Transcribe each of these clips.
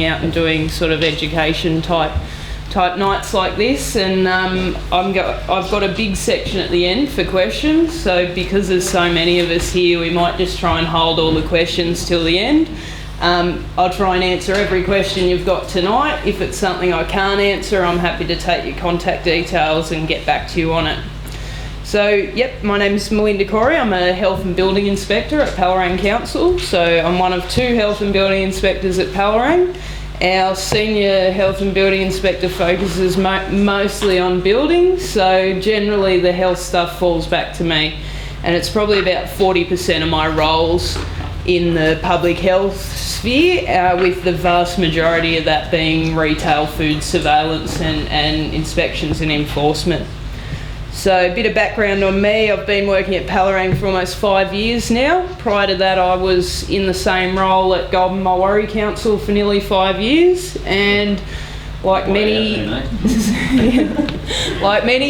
out and doing sort of education type nights like this, and I've got a big section at the end for questions, so because there's so many of us here, we might just try and hold all the questions till the end. I'll try and answer every question you've got tonight. If it's something I can't answer, I'm happy to take your contact details and get back to you on it. So, yep, my name's Melinda Corey. I'm a Health and Building Inspector at Palerang Council. So I'm one of 2 Health and Building Inspectors at Palerang. Our Senior Health and Building Inspector focuses mostly on buildings, so generally the health stuff falls back to me. And it's probably about 40% of my roles in the public health sphere, with the vast majority of that being retail food surveillance and inspections and enforcement. So a bit of background on me, I've been working at Palerang for almost 5 years now. Prior to that I was in the same role at Palerang Council for nearly 5 years, and like many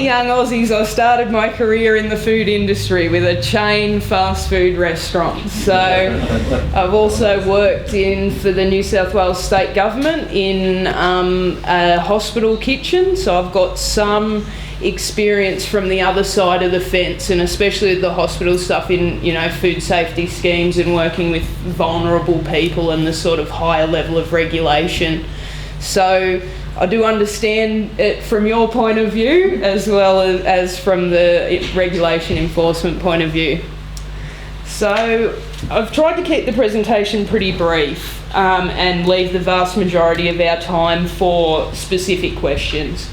young Aussies, I started my career in the food industry with a chain fast food restaurant. So I've also worked for the New South Wales State Government in a hospital kitchen, so I've got some experience from the other side of the fence, and especially the hospital stuff in, food safety schemes and working with vulnerable people and the sort of higher level of regulation. So I do understand it from your point of view as well as from the regulation enforcement point of view. So I've tried to keep the presentation pretty brief and leave the vast majority of our time for specific questions.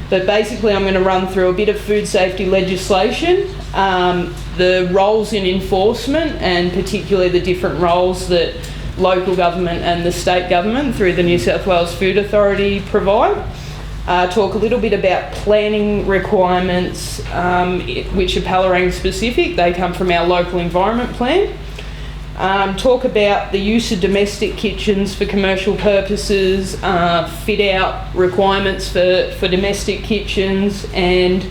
But basically I'm going to run through a bit of food safety legislation, the roles in enforcement, and particularly the different roles that local government and the state government through the New South Wales Food Authority provide. Talk a little bit about planning requirements, which are Palerang specific. They come from our local environment plan. Talk about the use of domestic kitchens for commercial purposes, fit out requirements for domestic kitchens, and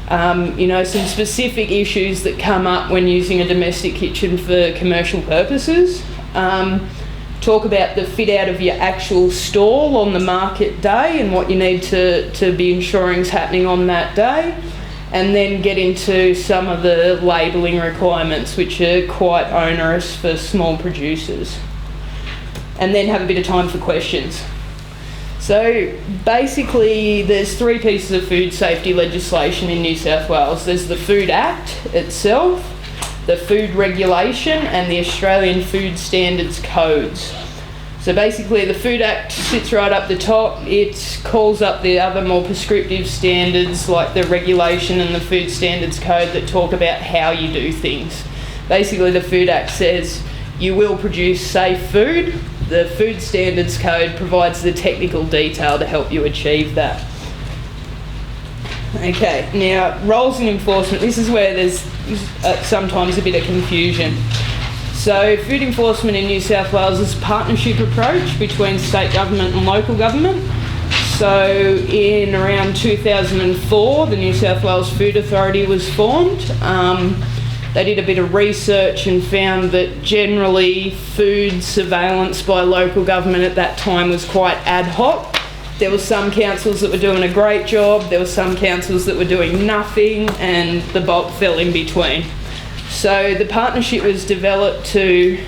some specific issues that come up when using a domestic kitchen for commercial purposes. Talk about the fit out of your actual stall on the market day and what you need to be ensuring is happening on that day. And then get into some of the labelling requirements, which are quite onerous for small producers. And then have a bit of time for questions. So basically there's 3 pieces of food safety legislation in New South Wales. There's the Food Act itself, the Food Regulation, and the Australian Food Standards Codes. So basically the Food Act sits right up the top. It calls up the other more prescriptive standards like the regulation and the Food Standards Code that talk about how you do things. Basically the Food Act says you will produce safe food. The Food Standards Code provides the technical detail to help you achieve that. Okay, now roles in enforcement. This is where there's sometimes a bit of confusion. So food enforcement in New South Wales is a partnership approach between state government and local government. So in around 2004, the New South Wales Food Authority was formed. They did a bit of research and found that generally food surveillance by local government at that time was quite ad hoc. There were some councils that were doing a great job, there were some councils that were doing nothing, and the bulk fell in between. So the partnership was developed to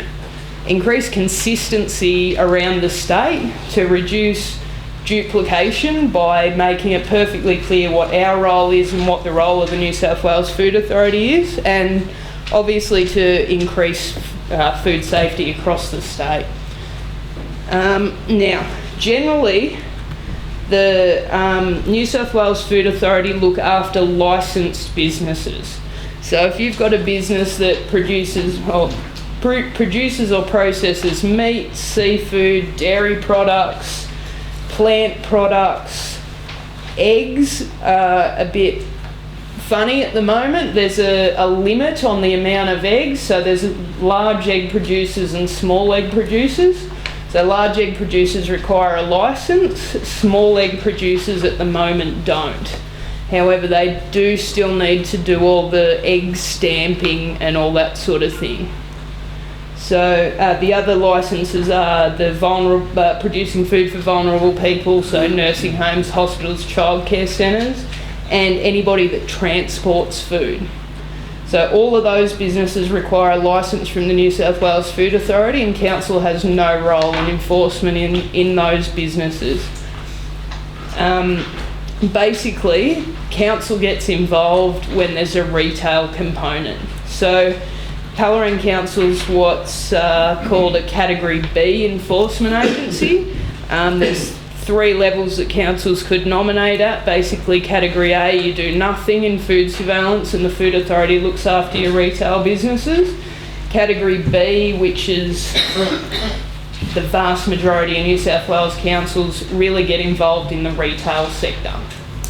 increase consistency around the state, to reduce duplication by making it perfectly clear what our role is and what the role of the New South Wales Food Authority is, and obviously to increase food safety across the state. Now, generally, the New South Wales Food Authority look after licensed businesses. So if you've got a business that produces or processes meat, seafood, dairy products, plant products, eggs are a bit funny at the moment. There's a limit on the amount of eggs. So there's large egg producers and small egg producers. So large egg producers require a licence, small egg producers at the moment don't. However, they do still need to do all the egg stamping and all that sort of thing. So the other licences are the producing food for vulnerable people, so nursing homes, hospitals, childcare centres, and anybody that transports food. So all of those businesses require a licence from the New South Wales Food Authority, and council has no role in enforcement in those businesses. Basically, council gets involved when there's a retail component. So Palerang Council's what's called a Category B enforcement agency. There's 3 levels that councils could nominate at. Basically, Category A, you do nothing in food surveillance and the Food Authority looks after your retail businesses. Category B, which is the vast majority of New South Wales councils really get involved in the retail sector.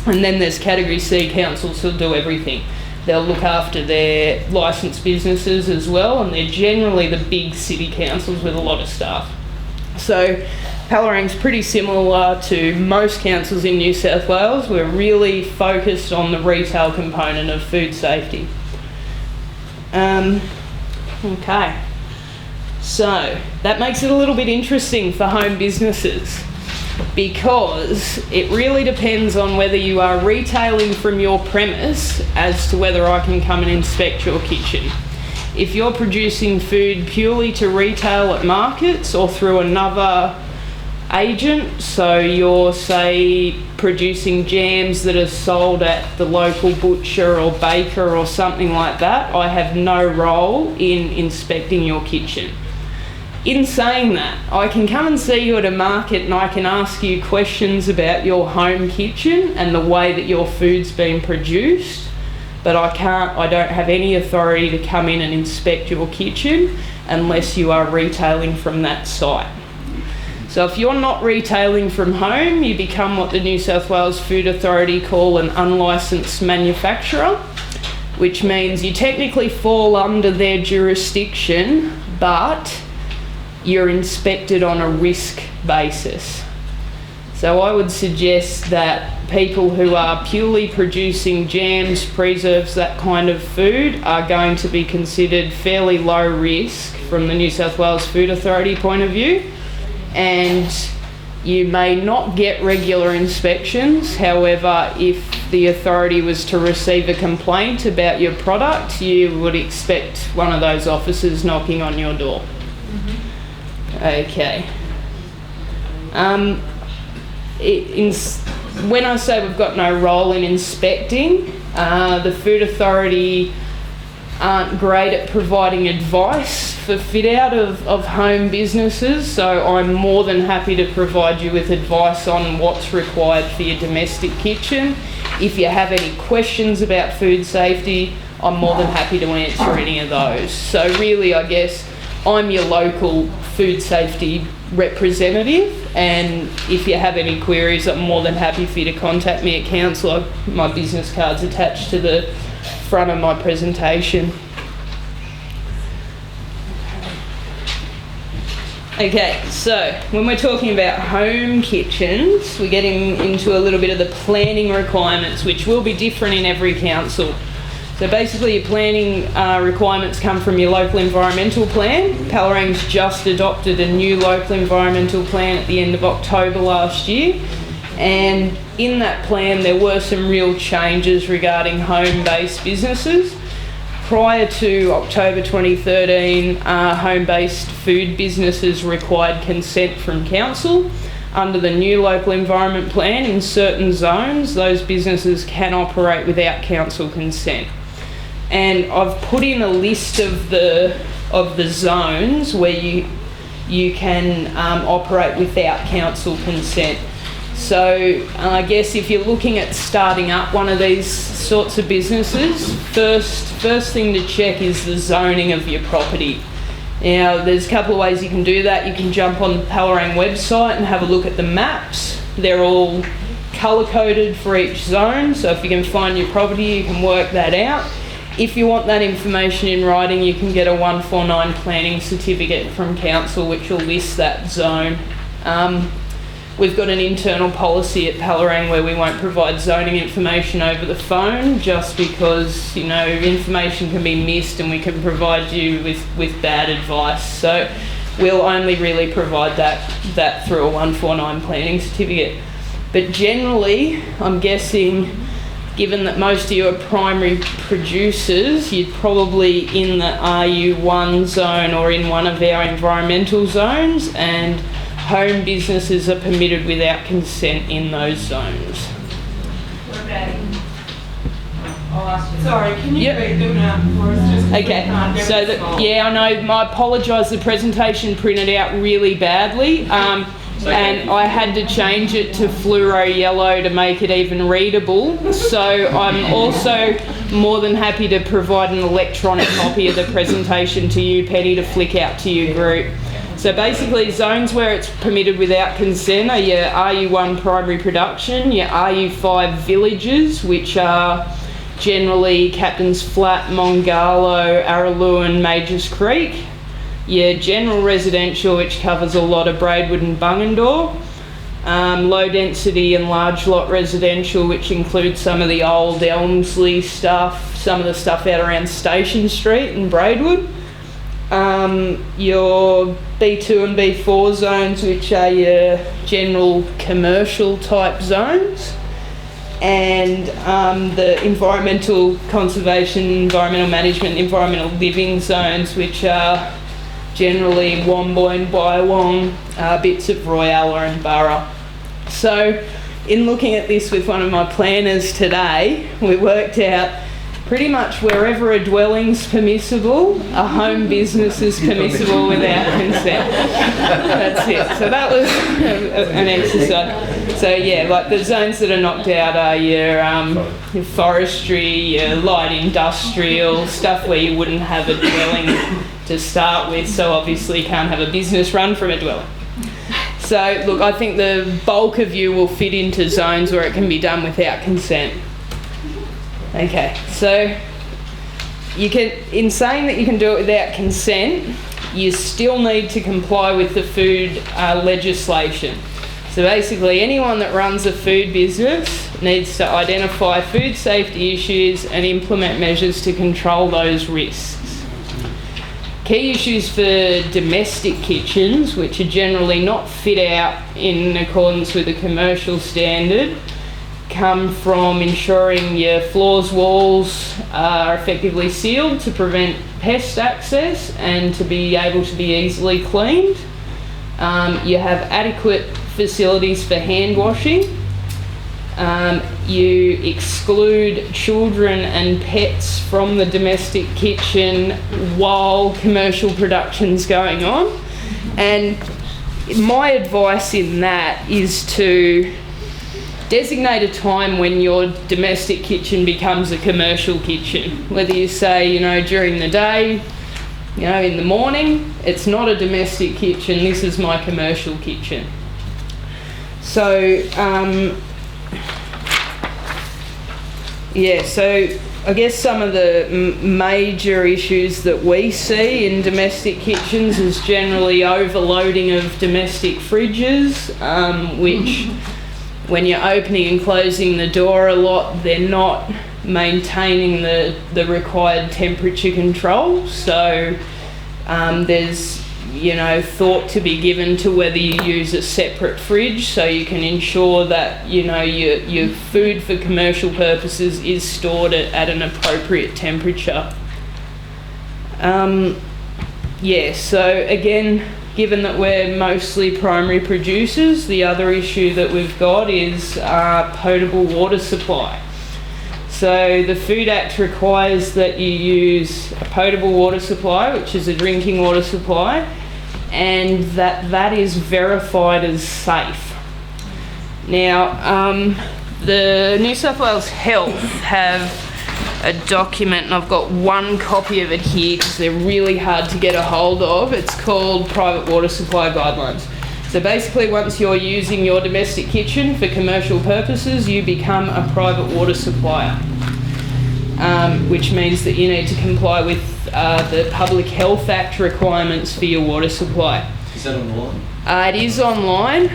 And then there's Category C councils who'll do everything. They'll look after their licensed businesses as well, and they're generally the big city councils with a lot of staff. So Palerang's pretty similar to most councils in New South Wales. We're really focused on the retail component of food safety. Okay, so that makes it a little bit interesting for home businesses, because it really depends on whether you are retailing from your premise as to whether I can come and inspect your kitchen. If you're producing food purely to retail at markets or through another agent, so you're, say, producing jams that are sold at the local butcher or baker or something like that, I have no role in inspecting your kitchen. In saying that, I can come and see you at a market and I can ask you questions about your home kitchen and the way that your food's been produced, but I don't have any authority to come in and inspect your kitchen unless you are retailing from that site. So if you're not retailing from home, you become what the New South Wales Food Authority call an unlicensed manufacturer, which means you technically fall under their jurisdiction, but you're inspected on a risk basis. So I would suggest that people who are purely producing jams, preserves, that kind of food are going to be considered fairly low risk from the New South Wales Food Authority point of view. And you may not get regular inspections. However, if the authority was to receive a complaint about your product, you would expect one of those officers knocking on your door. Okay. When I say we've got no role in inspecting, the Food Authority aren't great at providing advice for fit out of home businesses, so I'm more than happy to provide you with advice on what's required for your domestic kitchen. If you have any questions about food safety, I'm more than happy to answer any of those. So really, I guess I'm your local food safety representative, and if you have any queries, I'm more than happy for you to contact me at council. My business card's attached to the front of my presentation. Okay, so when we're talking about home kitchens, we're getting into a little bit of the planning requirements, which will be different in every council. So basically your planning requirements come from your local environmental plan. Palerang's just adopted a new local environmental plan at the end of October last year. And in that plan there were some real changes regarding home-based businesses. Prior to October 2013, home-based food businesses required consent from council. Under the new local environment plan, in certain zones, those businesses can operate without council consent. And I've put in a list of the zones where you can operate without council consent. So I guess if you're looking at starting up one of these sorts of businesses, first thing to check is the zoning of your property. Now there's a couple of ways you can do that. You can jump on the Palerang website and have a look at the maps. They're all colour coded for each zone, so if you can find your property you can work that out. If you want that information in writing, you can get a 149 planning certificate from council which will list that zone. we've got an internal policy at Palerang where we won't provide zoning information over the phone, just because, you know, information can be missed and we can provide you with bad advice. So we'll only really provide that through a 149 planning certificate. But generally, I'm guessing, given that most of you are primary producers, you're probably in the RU1 zone or in one of our environmental zones, and home businesses are permitted without consent in those zones. What about I'll ask you. Sorry, can you read them out for us? Just okay, so I know, I apologise, the presentation printed out really badly. And I had to change it to fluoro yellow to make it even readable. So I'm also more than happy to provide an electronic copy of the presentation to you, Penny, to flick out to your group. So basically, zones where it's permitted without consent are your RU1 primary production, your RU5 villages, which are generally Captain's Flat, Mongalo, Araloo and Majors Creek. Your general residential, which covers a lot of Braidwood and Bungendore. Low density and large lot residential, which includes some of the old Elmsley stuff, some of the stuff out around Station Street and Braidwood. Your B2 and B4 zones, which are your general commercial type zones. And the environmental conservation, environmental management, environmental living zones, which are generally Womboyne, Bywong, bits of Royalla and Burra. So in looking at this with one of my planners today, we worked out pretty much wherever a dwelling's permissible, a home business is permissible without consent. That's it. So that was an exercise. So yeah, like the zones that are knocked out are your forestry, your light industrial, stuff where you wouldn't have a dwelling to start with, so obviously you can't have a business run from a dwelling. So look, I think the bulk of you will fit into zones where it can be done without consent. Okay, so you can, in saying that you can do it without consent, you still need to comply with the food legislation. So basically anyone that runs a food business needs to identify food safety issues and implement measures to control those risks. Key issues for domestic kitchens, which are generally not fit out in accordance with a commercial standard, come from ensuring your floors, walls are effectively sealed to prevent pest access and to be able to be easily cleaned. You have adequate facilities for hand washing. You exclude children and pets from the domestic kitchen while commercial production's going on. And my advice in that is to designate a time when your domestic kitchen becomes a commercial kitchen. Whether you say, you know, during the day, you know, in the morning, it's not a domestic kitchen, this is my commercial kitchen. So, so I guess some of the major issues that we see in domestic kitchens is generally overloading of domestic fridges, which when you're opening and closing the door a lot, they're not maintaining the required temperature control. So there's, you know, thought to be given to whether you use a separate fridge so you can ensure that, you know, your food for commercial purposes is stored at an appropriate temperature. So again, given that we're mostly primary producers, the other issue that we've got is potable water supply. So the Food Act requires that you use a potable water supply, which is a drinking water supply, and that is verified as safe. Now, the New South Wales Health have a document, and I've got one copy of it here because they're really hard to get a hold of. It's called Private Water Supply Guidelines. So basically, once you're using your domestic kitchen for commercial purposes, you become a private water supplier, which means that you need to comply with the Public Health Act requirements for your water supply. that online? It is online.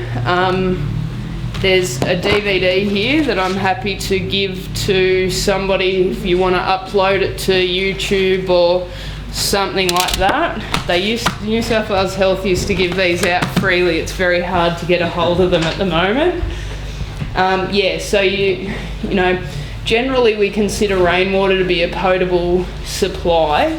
There's a DVD here that I'm happy to give to somebody if you want to upload it to YouTube or something like that. New South Wales Health used to give these out freely. It's very hard to get a hold of them at the moment. So you know, generally we consider rainwater to be a potable supply.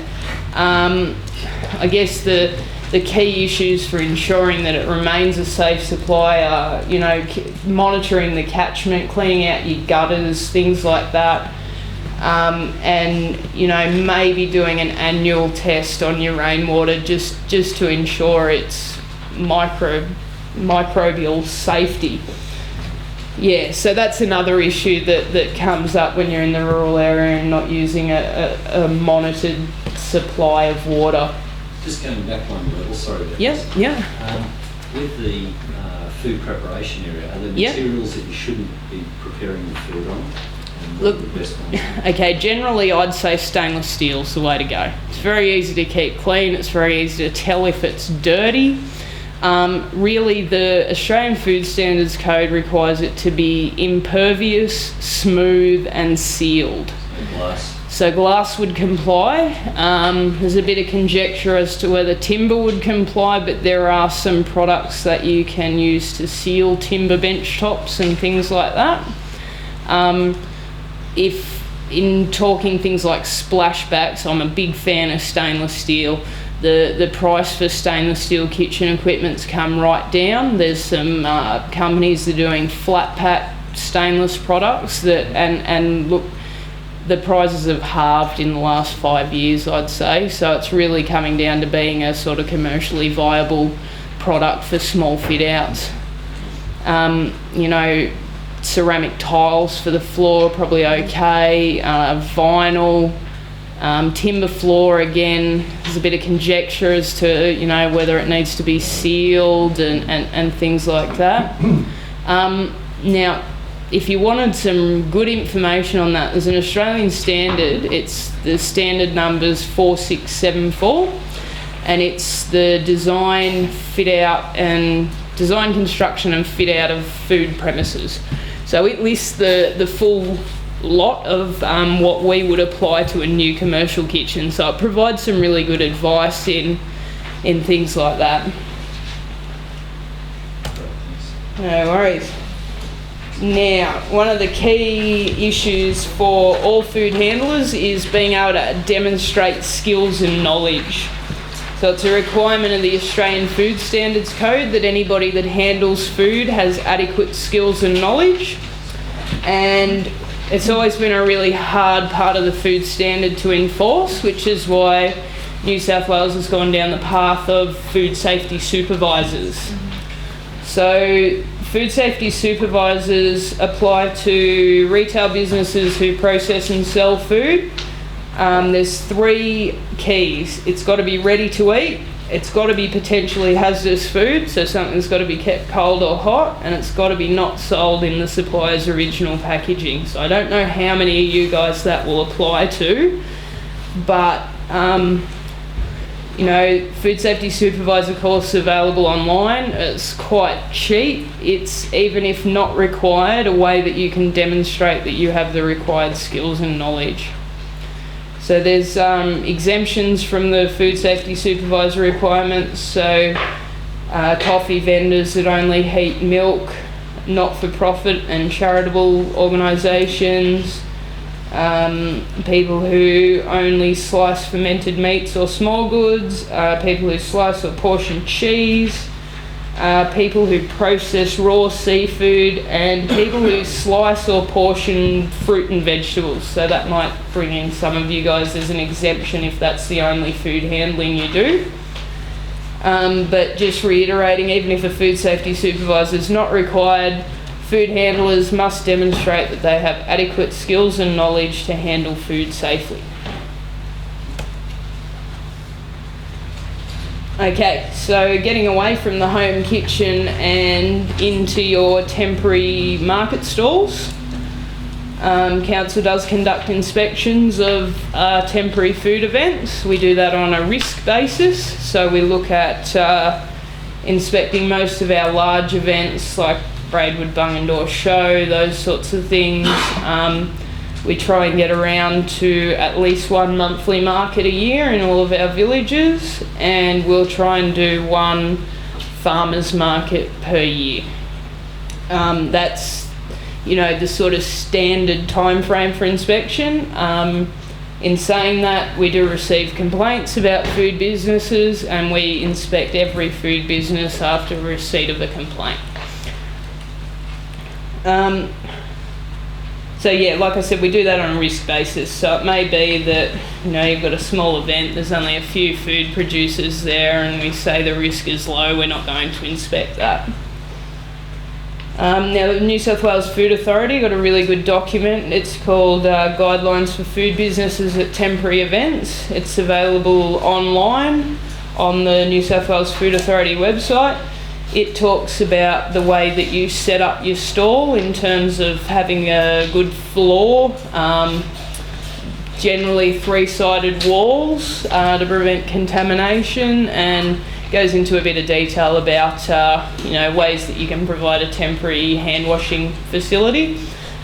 I guess the key issues for ensuring that it remains a safe supply are, you know, monitoring the catchment, cleaning out your gutters, things like that. And, you know, maybe doing an annual test on your rainwater just to ensure its microbial safety. Yeah, so that's another issue that comes up when you're in the rural area and not using a monitored supply of water. Just going back one level, sorry about Yes, this. yeah. With the food preparation area, are there materials that you shouldn't be preparing the food on? Look, the best ones? okay, generally I'd say stainless steel's the way to go. It's very easy to keep clean, it's very easy to tell if it's dirty. Really, the Australian Food Standards Code requires it to be impervious, smooth and sealed. Glass. So glass would comply. There's a bit of conjecture as to whether timber would comply, but there are some products that you can use to seal timber bench tops and things like that. If in talking things like splashbacks, I'm a big fan of stainless steel. The price for stainless steel kitchen equipment's come right down. There's some companies that are doing flat pack stainless products that and look, the prices have halved in the last 5 years, I'd say. So it's really coming down to being a sort of commercially viable product for small fit outs. You know, ceramic tiles for the floor, probably okay. Vinyl, timber floor, again, there's a bit of conjecture as to, you know, whether it needs to be sealed and things like that. Now, if you wanted some good information on that, there's an Australian standard. It's the standard number's 4674, and it's the design, construction and fit out of food premises. So it lists the full lot of what we would apply to a new commercial kitchen. So it provides some really good advice in things like that. No worries. Now, one of the key issues for all food handlers is being able to demonstrate skills and knowledge. So it's a requirement of the Australian Food Standards Code that anybody that handles food has adequate skills and knowledge. And it's always been a really hard part of the food standard to enforce, which is why New South Wales has gone down the path of food safety supervisors. So food safety supervisors apply to retail businesses who process and sell food. There's 3 keys. It's got to be ready to eat, it's got to be potentially hazardous food, so something's got to be kept cold or hot, and it's got to be not sold in the supplier's original packaging. So I don't know how many of you guys that will apply to, but you know, food safety supervisor course available online. It's quite cheap. It's, even if not required, a way that you can demonstrate that you have the required skills and knowledge. So there's exemptions from the food safety supervisor requirements. So coffee vendors that only heat milk, not-for-profit and charitable organisations, people who only slice fermented meats or small goods, people who slice or portion cheese, people who process raw seafood, and people who slice or portion fruit and vegetables. So that might bring in some of you guys as an exemption if that's the only food handling you do. But just reiterating, even if a food safety supervisor is not required, food handlers must demonstrate that they have adequate skills and knowledge to handle food safely. Okay, so getting away from the home kitchen and into your temporary market stalls. Council does conduct inspections of temporary food events. We do that on a risk basis, so we look at inspecting most of our large events like Braidwood Bungendore Show, those sorts of things. We try and get around to at least one monthly market a year in all of our villages, and we'll try and do one farmers market per year. That's, you know, the sort of standard time frame for inspection. In saying that, we do receive complaints about food businesses, and we inspect every food business after receipt of a complaint. So yeah, like I said, we do that on a risk basis. So it may be that, you know, you've got a small event, there's only a few food producers there, and we say the risk is low, we're not going to inspect that. Now, the New South Wales Food Authority got a really good document. It's called Guidelines for Food Businesses at Temporary Events. It's available online on the New South Wales Food Authority website. It talks about the way that you set up your stall in terms of having a good floor, generally three-sided walls to prevent contamination, and goes into a bit of detail about you know, ways that you can provide a temporary hand washing facility.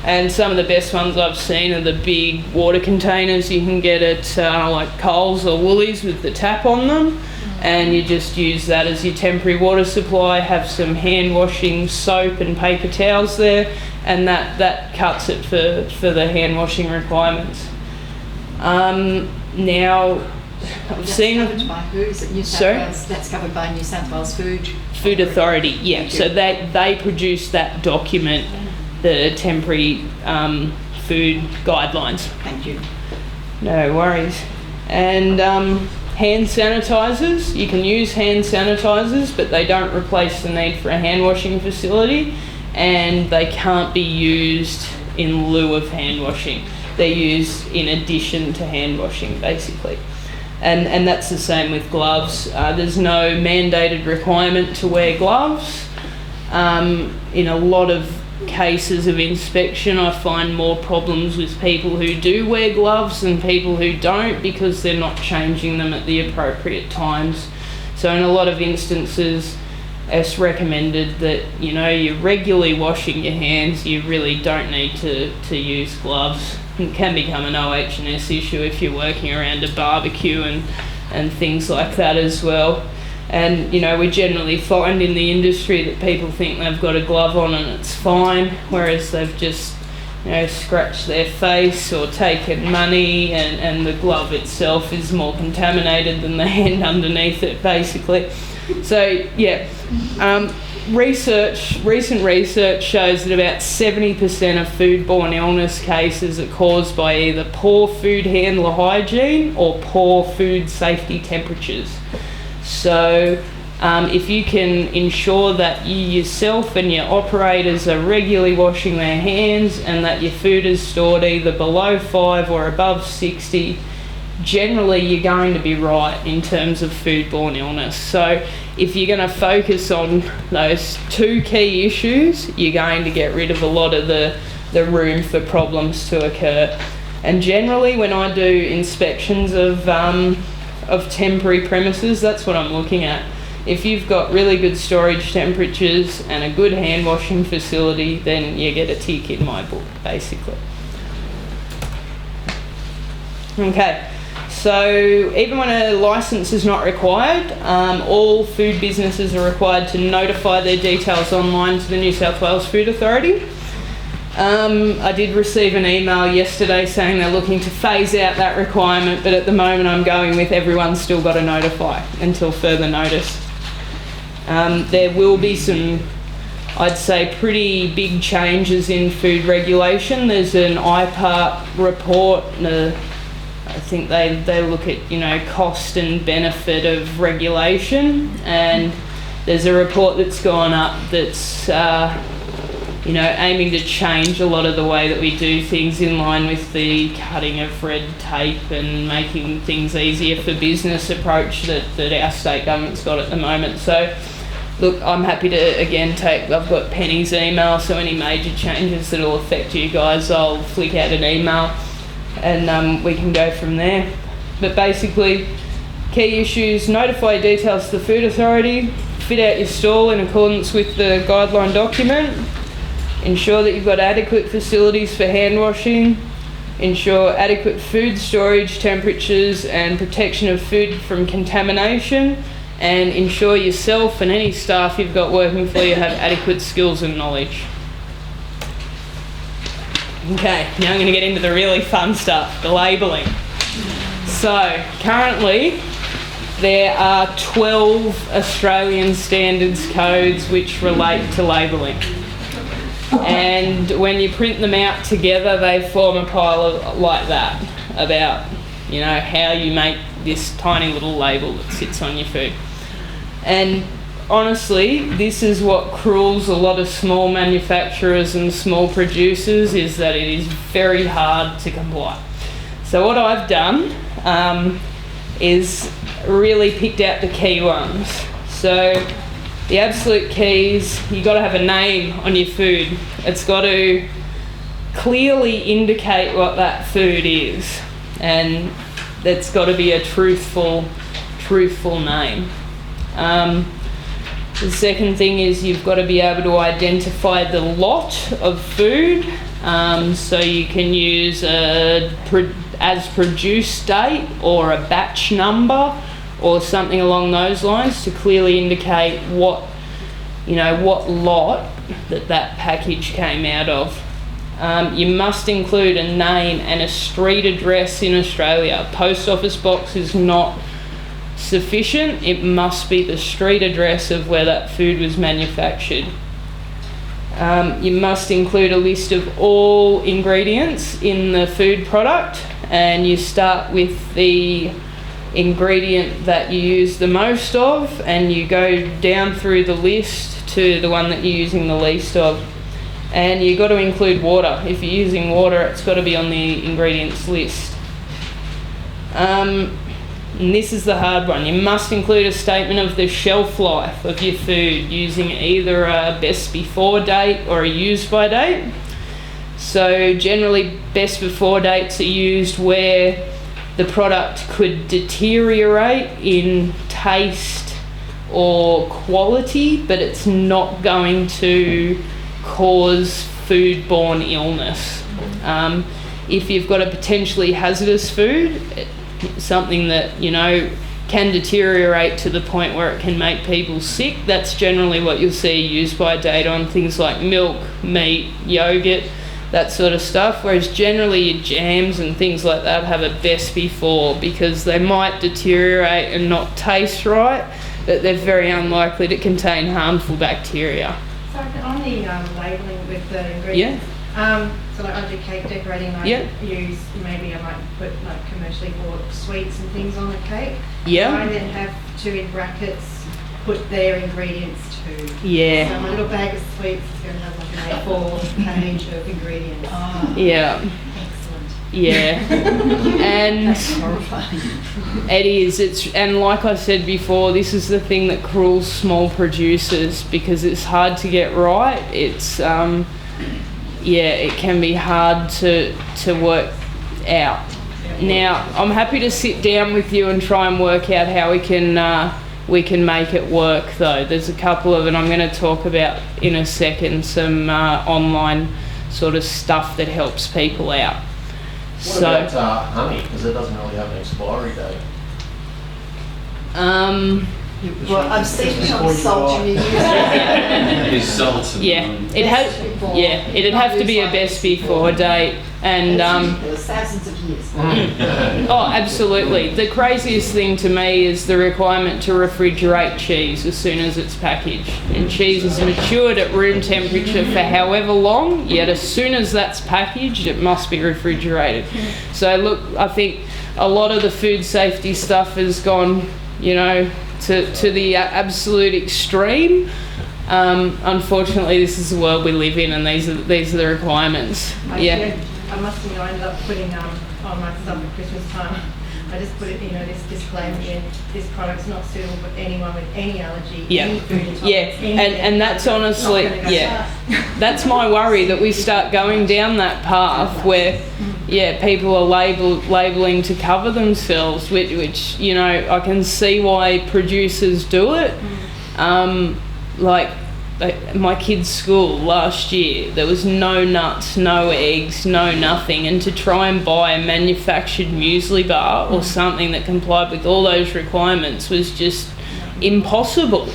And some of the best ones I've seen are the big water containers you can get at like Coles or Woolies with the tap on them, and you just use that as your temporary water supply, have some hand washing soap and paper towels there, and that cuts it for the hand washing requirements. Now, I've seen. Covered by who? Is it New South Wales? That's covered by New South Wales Food Authority. Yeah. So they produce that document, the temporary food guidelines. Thank you. No worries. And hand sanitizers. You can use hand sanitizers, but they don't replace the need for a hand washing facility, and they can't be used in lieu of hand washing. They're used in addition to hand washing, basically. And that's the same with gloves. There's no mandated requirement to wear gloves. In a lot of cases of inspection, I find more problems with people who do wear gloves than people who don't, because they're not changing them at the appropriate times. So in a lot of instances, it's recommended that, you know, you're regularly washing your hands. You really don't need to use gloves. It can become an OH&S issue if you're working around a barbecue and things like that as well. And, you know, we generally find in the industry that people think they've got a glove on and it's fine, whereas they've just, you know, scratched their face or taken money, and the glove itself is more contaminated than the hand underneath it, basically. So, yeah, recent research shows that about 70% of foodborne illness cases are caused by either poor food handler hygiene or poor food safety temperatures. So if you can ensure that you yourself and your operators are regularly washing their hands, and that your food is stored either below 5 or above 60, generally you're going to be right in terms of foodborne illness. So if you're going to focus on those two key issues, you're going to get rid of a lot of the room for problems to occur. And generally when I do inspections of temporary premises, that's what I'm looking at. If you've got really good storage temperatures and a good hand washing facility, then you get a tick in my book, basically. Okay. So even when a licence is not required, all food businesses are required to notify their details online to the New South Wales Food Authority. I did receive an email yesterday saying they're looking to phase out that requirement, but at the moment I'm going with everyone's still got to notify until further notice. There will be some, I'd say, pretty big changes in food regulation. There's an IPART report, I think they look at, you know, cost and benefit of regulation, and there's a report that's gone up that's you know, aiming to change a lot of the way that we do things in line with the cutting of red tape and making things easier for business approach that our state government's got at the moment. So look, I'm happy to again I've got Penny's email, so any major changes that will affect you guys, I'll flick out an email and we can go from there. But basically, key issues: notify details to the Food Authority, fit out your stall in accordance with the guideline document. Ensure that you've got adequate facilities for hand washing. Ensure adequate food storage temperatures and protection of food from contamination. And ensure yourself and any staff you've got working for you have adequate skills and knowledge. Okay, now I'm going to get into the really fun stuff, the labelling. So, currently, there are 12 Australian standards codes which relate to labelling. And when you print them out together, they form a pile of, like that, about, you know, how you make this tiny little label that sits on your food. And honestly, this is what cruels a lot of small manufacturers and small producers, is that it is very hard to comply. So what I've done is really picked out the key ones. So the absolute keys, you've got to have a name on your food. It's got to clearly indicate what that food is, and that's got to be a truthful name. The second thing is you've got to be able to identify the lot of food, so you can use a as produced date or a batch number or something along those lines to clearly indicate what lot that package came out of. You must include a name and a street address in Australia. Post office box is not sufficient. It must be the street address of where that food was manufactured. You must include a list of all ingredients in the food product, and you start with the ingredient that you use the most of, and you go down through the list to the one that you're using the least of. And you've got to include water. If you're using water, it's got to be on the ingredients list. And this is the hard one. You must include a statement of the shelf life of your food using either a best before date or a use by date. So generally best before dates are used where the product could deteriorate in taste or quality, but it's not going to cause foodborne illness. If you've got a potentially hazardous food, something that can deteriorate to the point where it can make people sick, that's generally what you'll see used by date on things like milk, meat, yogurt, that sort of stuff. Whereas generally your jams and things like that have a best before, because they might deteriorate and not taste right, but they're very unlikely to contain harmful bacteria. So on the labelling with the ingredients, so like I do cake decorating, I use, maybe I might put like commercially bought sweets and things on the cake. Yeah. I then have to, in brackets, put their ingredients too. Yeah. So my little bag of sweets is going to have like an A4 page of ingredients. Oh, Yeah. excellent. Yeah. And That's horrifying. it is. And like I said before, this is the thing that cruels small producers, because it's hard to get right. It's it can be hard to work out. Now, I'm happy to sit down with you and try and work out how we can make it work, though. There's a couple of, and I'm going to talk about in a second, some online sort of stuff that helps people out. What about honey? Because it doesn't really have an expiry date. Well, I've seen it on salt and you use it. There's salts and It'd have to be a best before date. And There's thousands of years. oh, absolutely. The craziest thing to me is the requirement to refrigerate cheese as soon as it's packaged. And cheese is matured at room temperature for however long, yet as soon as that's packaged, it must be refrigerated. So look, I think a lot of the food safety stuff has gone, to the absolute extreme. Unfortunately, this is the world we live in, and these are the requirements. I must admit, I ended up putting on my stuff at Christmas time. I just put it, this disclaimer in: this product's not suitable for anyone with any allergy, any food intolerance. And that's honestly, that's my worry, that we start going down that path where, people are labelling to cover themselves, which I can see why producers do it. Like my kids' school last year, there was no nuts, no eggs, no nothing, and to try and buy a manufactured muesli bar or something that complied with all those requirements was just impossible.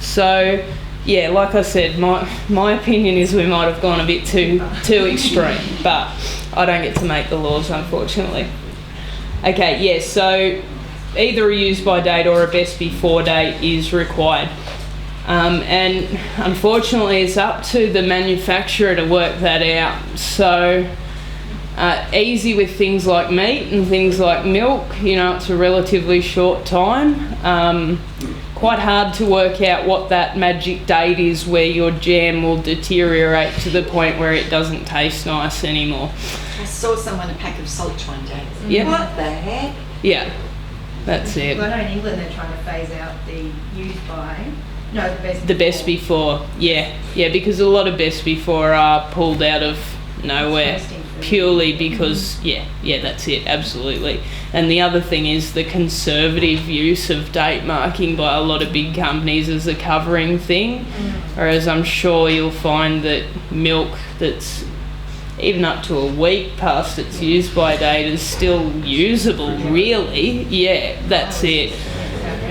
So yeah, like I said, my opinion is we might have gone a bit too extreme, but I don't get to make the laws, unfortunately. Okay, yeah, so either a use by date or a best before date is required. And unfortunately it's up to the manufacturer to work that out. So easy with things like meat and things like milk, you know, it's a relatively short time. Quite hard to work out what that magic date is where your jam will deteriorate to the point where it doesn't taste nice anymore. I saw someone a pack of salt one day. Yeah. What the heck? Yeah, that's it. Well, I know in England they're trying to phase out the use by, no, The best before, yeah, because a lot of best before are pulled out of nowhere purely because, yeah, that's it, absolutely. And the other thing is the conservative use of date marking by a lot of big companies as a covering thing, whereas I'm sure you'll find that milk that's even up to a week past its use by date is still usable, really. Yeah, that's it.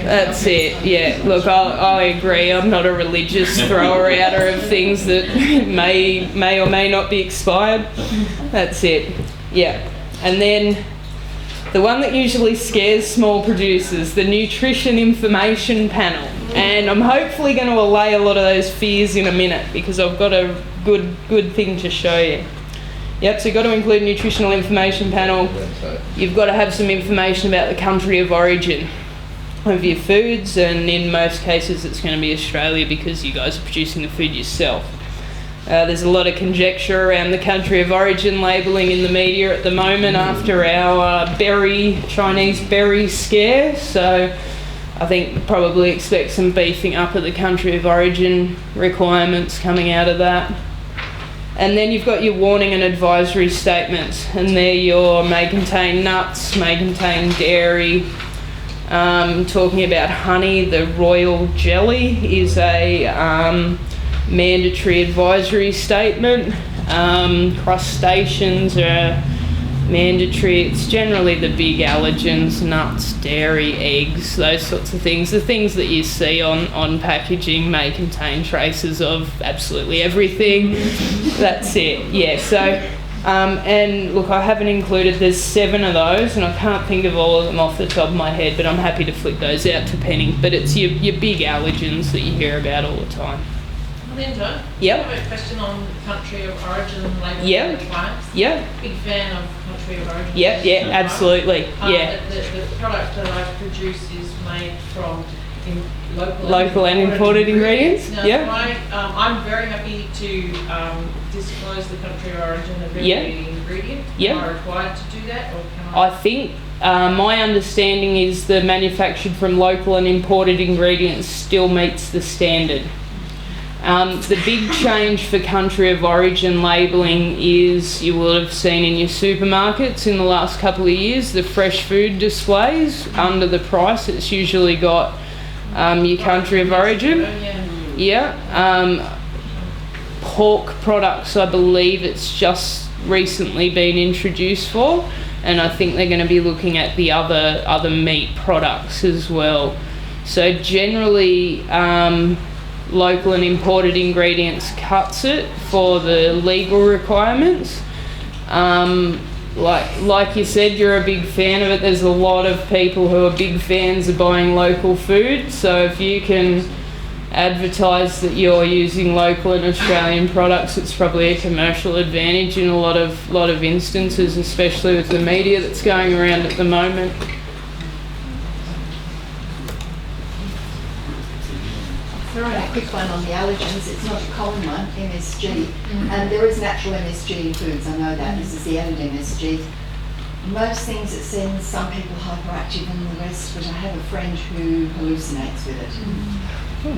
That's it, yeah. Look, I agree. I'm not a religious thrower-outer of things that may or may not be expired. That's it, yeah. And then the one that usually scares small producers, the nutrition information panel. And I'm hopefully going to allay a lot of those fears in a minute because I've got a good thing to show you. Yep, so you've got to include a nutritional information panel. You've got to have some information about the country of origin of your foods, and in most cases it's going to be Australia because you guys are producing the food yourself. There's a lot of conjecture around the country of origin labelling in the media at the moment after our Chinese berry scare, so I think probably expect some beefing up of the country of origin requirements coming out of that. And then you've got your warning and advisory statements, and they're your may contain nuts, may contain dairy. Talking about honey, the royal jelly is a mandatory advisory statement. Crustaceans are mandatory. It's generally the big allergens, nuts, dairy, eggs, those sorts of things. The things that you see on packaging may contain traces of absolutely everything. That's it, yeah. So, and look, I haven't included, there's 7 of those, and I can't think of all of them off the top of my head, but I'm happy to flick those out to Penny. But it's your big allergens that you hear about all the time. Melinda, Yep. I have a question on country of origin labelling Yep. requirements. Yeah. Big fan of country of origin. Yeah, absolutely. Yeah. The product that I produce is made from Local and imported ingredients. Now, Yeah. I'm very happy to disclose the country of origin of every ingredient. Yeah. Am I required to do that, or can I? I think my understanding is the manufactured from local and imported ingredients still meets the standard. The big change for country of origin labelling is, you will have seen in your supermarkets in the last couple of years, the fresh food displays. Under the price, it's usually got your country of origin. Yeah. Pork products, I believe it's just recently been introduced for, and I think they're going to be looking at the other meat products as well. So generally, local and imported ingredients cuts it for the legal requirements. Like you said, you're a big fan of it. There's a lot of people who are big fans of buying local food, so if you can advertise that you're using local and Australian products, it's probably a commercial advantage in a lot of instances, especially with the media that's going around at the moment. Throw in a quick one on the allergens. It's not a common one, MSG. And there is natural MSG in foods, I know that. This is the added MSG. Most things it sends some people hyperactive than the rest, but I have a friend who hallucinates with it.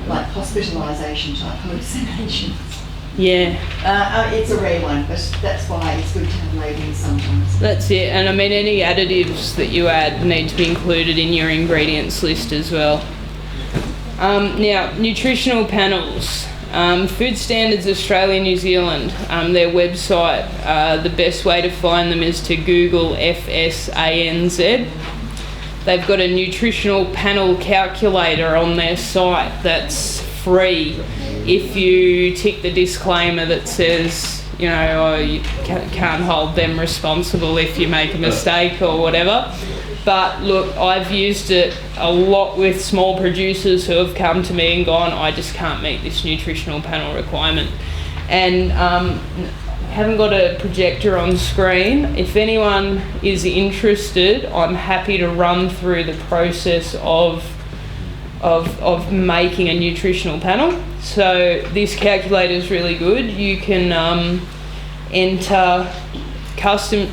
Like hospitalisation type hallucinations. Yeah. It's a rare one, but that's why it's good to have labelling sometimes. That's it, and I mean any additives that you add need to be included in your ingredients list as well. Now, nutritional panels. Food Standards Australia, New Zealand, their website, the best way to find them is to Google FSANZ. They've got a nutritional panel calculator on their site that's free if you tick the disclaimer that says, you know, you can't hold them responsible if you make a mistake or whatever. But look, I've used it a lot with small producers who have come to me and gone, I just can't meet this nutritional panel requirement. And haven't got a projector on screen. If anyone is interested, I'm happy to run through the process of making a nutritional panel. So this calculator is really good. You can enter custom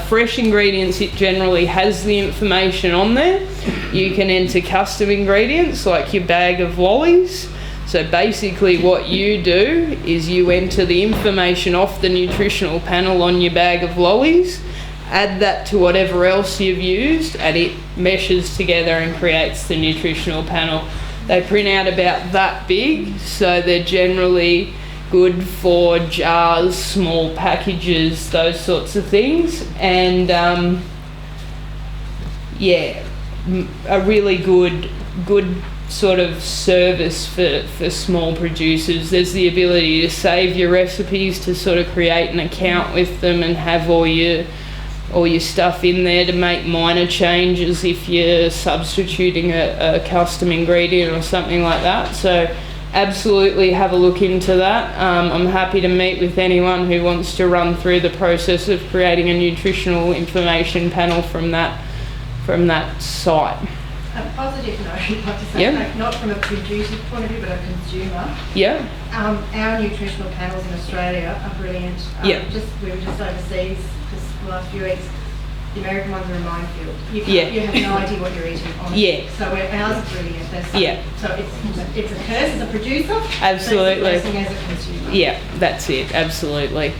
fresh ingredients. It generally has the information on there. You can enter custom ingredients like your bag of lollies. So basically what you do is you enter the information off the nutritional panel on your bag of lollies, add that to whatever else you've used, and it meshes together and creates the nutritional panel. They print out about that big, so they're generally good for jars, small packages, those sorts of things. And yeah, a really good sort of service for small producers. There's the ability to save your recipes, to sort of create an account with them and have all your stuff in there to make minor changes if you're substituting a custom ingredient or something like that. So absolutely have a look into that. I'm happy to meet with anyone who wants to run through the process of creating a nutritional information panel from that site. A positive note, I'd like to say, Yeah. not from a producer point of view, but a consumer. Yeah. Our nutritional panels in Australia are brilliant. Yeah. We were just overseas the last few weeks. The American ones are a minefield. You have no idea what you're eating, honestly. Yeah. So ours are brilliant. Yeah. So it's a curse as a producer. Absolutely. But it's a blessing as a consumer. Yeah, that's it, absolutely.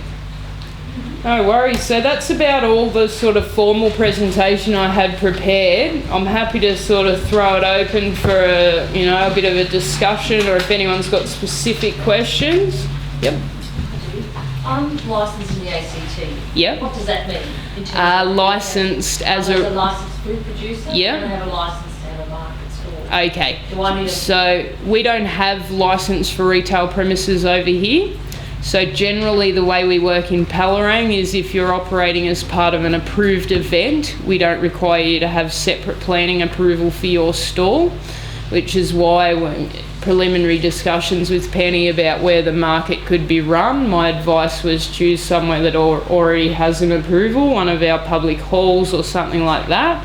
No worries. So that's about all the sort of formal presentation I had prepared. I'm happy to sort of throw it open for a bit of a discussion, or if anyone's got specific questions. Yep. I'm licensed in the ACT. Yep. What does that mean? In terms of Licensed as a licensed food producer. Yeah. And I have a license to have a market store. Okay. Do I need So we don't have license for retail premises over here. So generally the way we work in Palerang is if you're operating as part of an approved event, we don't require you to have separate planning approval for your stall, which is why when preliminary discussions with Penny about where the market could be run, my advice was choose somewhere that already has an approval, one of our public halls or something like that.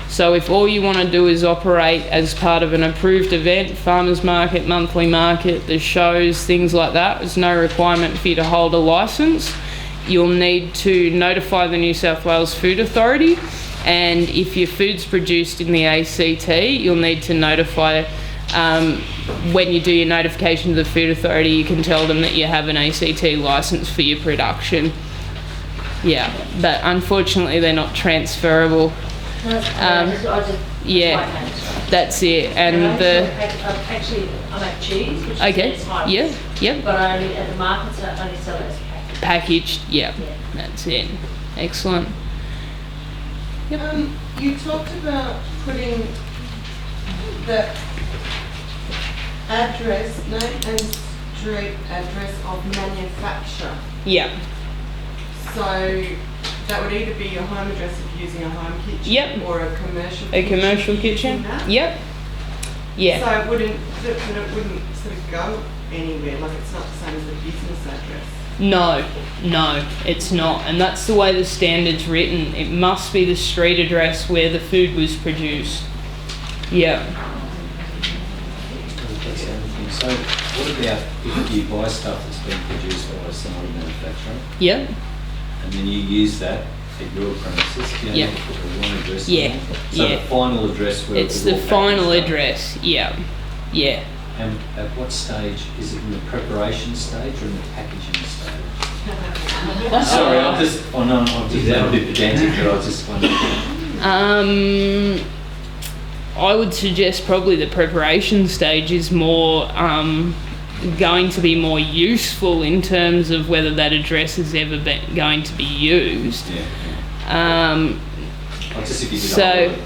So if all you want to do is operate as part of an approved event, farmers market, monthly market, the shows, things like that, there's no requirement for you to hold a licence. You'll need to notify the New South Wales Food Authority, and if your food's produced in the ACT, you'll need to notify, when you do your notification to the Food Authority, you can tell them that you have an ACT licence for your production. Yeah, but unfortunately they're not transferable. Yeah, that's it. And actually, I make cheese, which okay, is high yeah, risk, yep. but I only at the markets I only sell it as packaged. Packaged, yeah, Yeah. that's it. Excellent. Yep. You talked about putting the address, name and street address of manufacturer. Yeah. So that would either be your home address if you're using a home kitchen, Yep. or a commercial A commercial if you're using kitchen. that. Yep. Yeah. So it wouldn't sort of go anywhere, like it's not the same as the business address. No, it's not. And that's the way the standard's written. It must be the street address where the food was produced. Yeah. That's the other thing. So what about if you buy stuff that's been produced by some other manufacturer, Yep. and then you use that at your premises, you Yeah. have to put a one address Yeah, on it? So yeah. the final address where It's it the was all final packaged up. address. Yeah. Yeah. And at what stage? Is it in the preparation stage or in the packaging stage? Sorry, I'm just a bit pedantic, but I was just wondering. I would suggest probably the preparation stage is more going to be more useful in terms of whether that address is ever going to be used. Just if you did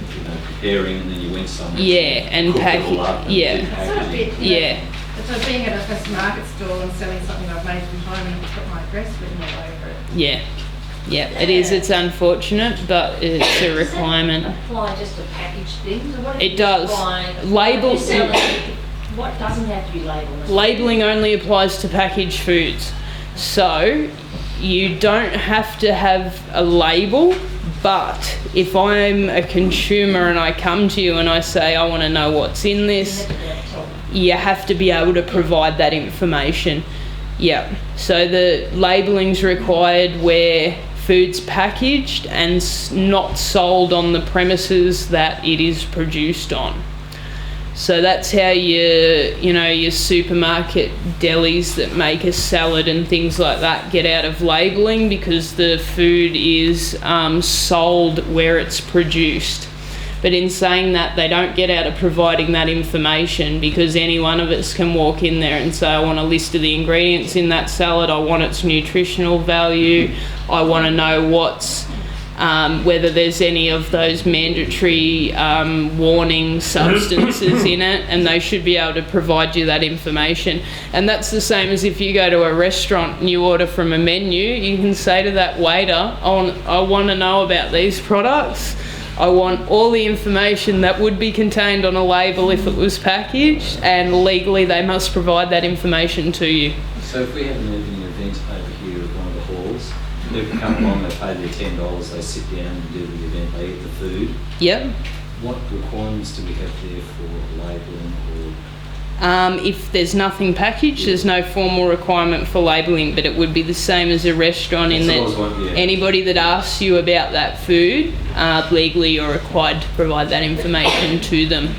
preparing and then you went somewhere. Yeah, and packing. Yeah. Sort of bit, Yeah. So being at a market stall and selling something I've made from home and put my address written all over it. Yeah. Yeah, it is. It's unfortunate, but it's a requirement. Does that apply just to packaged things? Or what It does. Labels. What doesn't have to be labelled? Labelling only applies to packaged foods. So you don't have to have a label, but if I'm a consumer and I come to you and I say, I want to know what's in this, you have to be able to provide that information. Yeah. So the labelling's required where food's packaged and not sold on the premises that it is produced on. So that's how your supermarket delis that make a salad and things like that get out of labelling, because the food is sold where it's produced. But in saying that, they don't get out of providing that information, because any one of us can walk in there and say, I want a list of the ingredients in that salad, I want its nutritional value, I want to know whether there's any of those mandatory warning substances in it, and they should be able to provide you that information. And that's the same as if you go to a restaurant and you order from a menu, you can say to that waiter, I want to know about these products. I want all the information that would be contained on a label if it was packaged, and legally they must provide that information to you. So if we have an evening event over here at one of the halls, people come along, they pay their $10, they sit down and do the event, they eat the food. Yep. What requirements do we have there for labelling or? If there's nothing packaged, there's no formal requirement for labelling, but it would be the same as a restaurant in that anybody that asks you about that food, legally you're required to provide that information to them.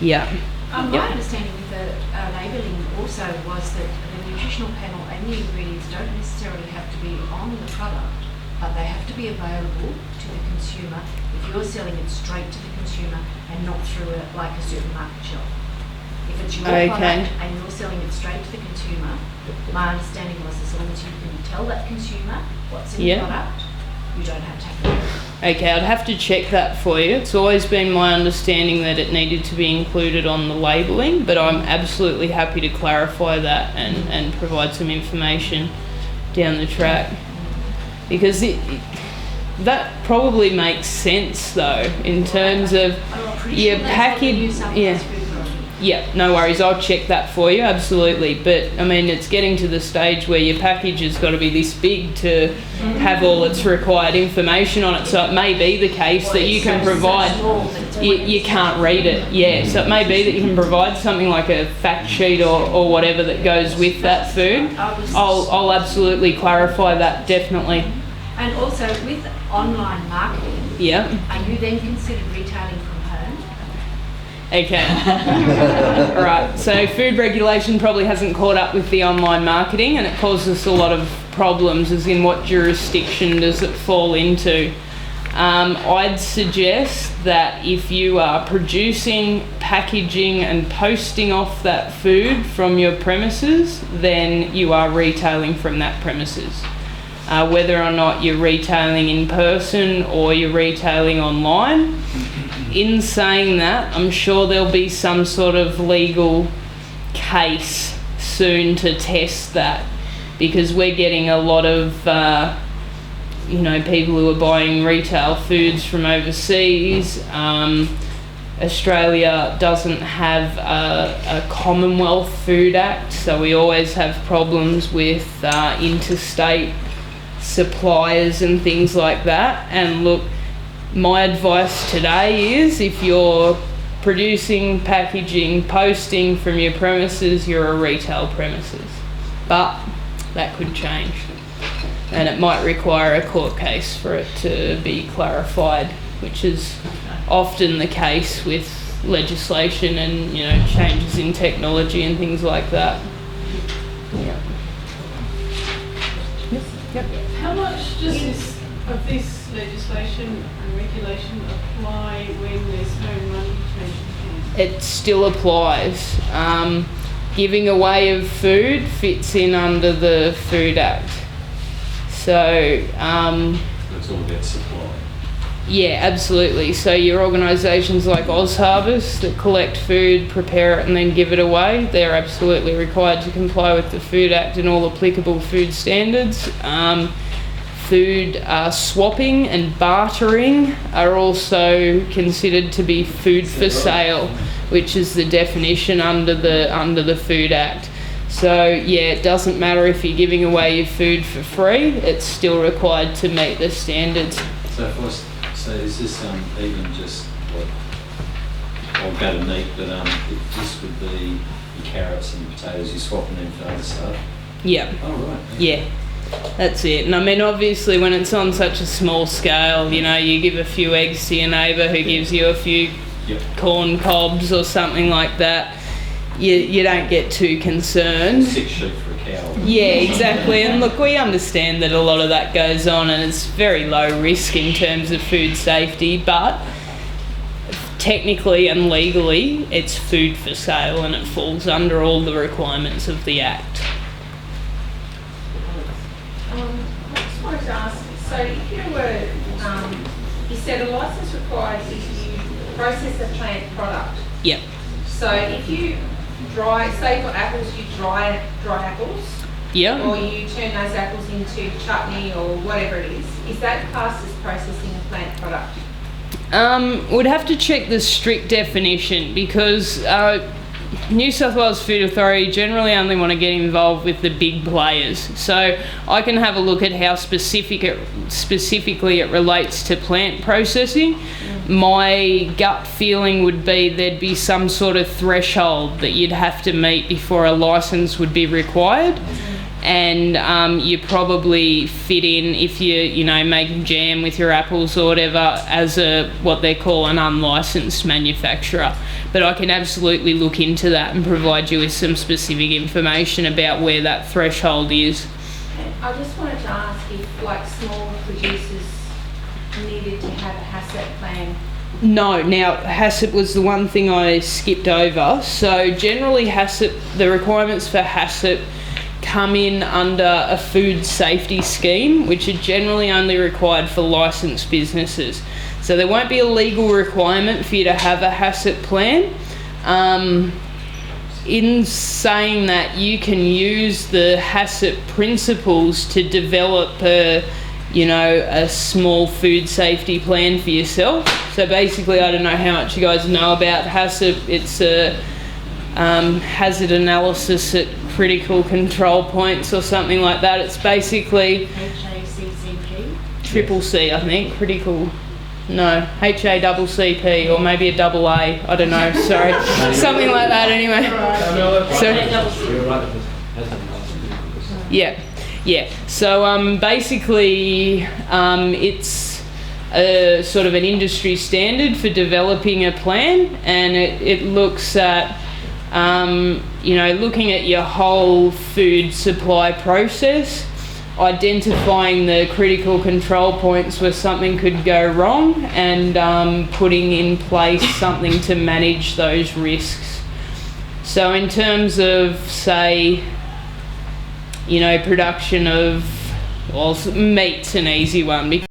Yeah. My understanding with the labelling also was that the nutritional panel and the ingredients don't necessarily have to be on the product, but they have to be available to the consumer if you're selling it straight to the consumer and not through a supermarket shelf. If it's your product and you're selling it straight to the consumer, my understanding was as long as you can tell that consumer what's in the product, you don't have to have it. Okay, I'd have to check that for you. It's always been my understanding that it needed to be included on the labelling, but I'm absolutely happy to clarify that and provide some information down the track. Because that probably makes sense though, in terms of your package. Yeah, no worries, I'll check that for you, absolutely. But I mean, it's getting to the stage where your package has got to be this big to have all its required information on it. So it may be the case that you can provide, you can't read it, yeah. So it may be that you can provide something like a fact sheet or whatever that goes with that food. I'll absolutely clarify that, definitely. And also with online marketing, are you then considered retailing from home? Okay. Right. So food regulation probably hasn't caught up with the online marketing, and it causes a lot of problems, as in what jurisdiction does it fall into. I'd suggest that if you are producing, packaging and posting off that food from your premises, then you are retailing from that premises. Whether or not you're retailing in person or you're retailing online. In saying that, I'm sure there'll be some sort of legal case soon to test that, because we're getting a lot of people who are buying retail foods from overseas. Australia doesn't have a Commonwealth Food Act, so we always have problems with interstate suppliers and things like that. And look, my advice today is, if you're producing, packaging, posting from your premises, you're a retail premises. But that could change, and it might require a court case for it to be clarified, which is often the case with legislation and changes in technology and things like that. How much does this of this legislation and regulation apply when there's no money to It still applies. Giving away of food fits in under the Food Act. So, It's all about supply. yeah, absolutely. So your organisations like OzHarvest that collect food, prepare it and then give it away, they're absolutely required to comply with the Food Act and all applicable food standards. Food swapping and bartering are also considered to be food for sale, which is the definition under the Food Act. So yeah, it doesn't matter if you're giving away your food for free, it's still required to meet the standards. So is this even just what I'll go to meat, but this would be your carrots and potatoes, you're swapping them for other stuff? Yeah. Oh right. Yeah. That's it. And I mean, obviously, when it's on such a small scale, you know, you give a few eggs to your neighbour who gives you a few corn cobs or something like that, you don't get too concerned. 6 sheep for a cow. Yeah, exactly. And look, we understand that a lot of that goes on and it's very low risk in terms of food safety, but technically and legally, it's food for sale and it falls under all the requirements of the Act. I just wanted to ask, so if you were, you said a licence required if you process a plant product. Yep. So if you say for apples, you dry apples, Yeah. or you turn those apples into chutney or whatever it is that classed as processing a plant product? Would have to check the strict definition because New South Wales Food Authority generally only want to get involved with the big players. So I can have a look at how specifically it relates to plant processing. My gut feeling would be there'd be some sort of threshold that you'd have to meet before a licence would be required. And you probably fit in if you making jam with your apples or whatever as what they call an unlicensed manufacturer. But I can absolutely look into that and provide you with some specific information about where that threshold is. I just wanted to ask if, like, small producers needed to have a HACCP plan. No, now HACCP was the one thing I skipped over. So generally the requirements for HACCP come in under a food safety scheme, which are generally only required for licensed businesses. So there won't be a legal requirement for you to have a HACCP plan. In saying that, you can use the HACCP principles to develop a small food safety plan for yourself. So basically, I don't know how much you guys know about HACCP. It's a hazard analysis at critical control points or something like that. It's basically triple C, I think, critical. No, HACCP or maybe a double A. I don't know. Sorry, something like that. Anyway. Yeah. So basically, it's a sort of an industry standard for developing a plan, and it looks at looking at your whole food supply process, identifying the critical control points where something could go wrong, and putting in place something to manage those risks. So in terms of, say, production of, meat's an easy one.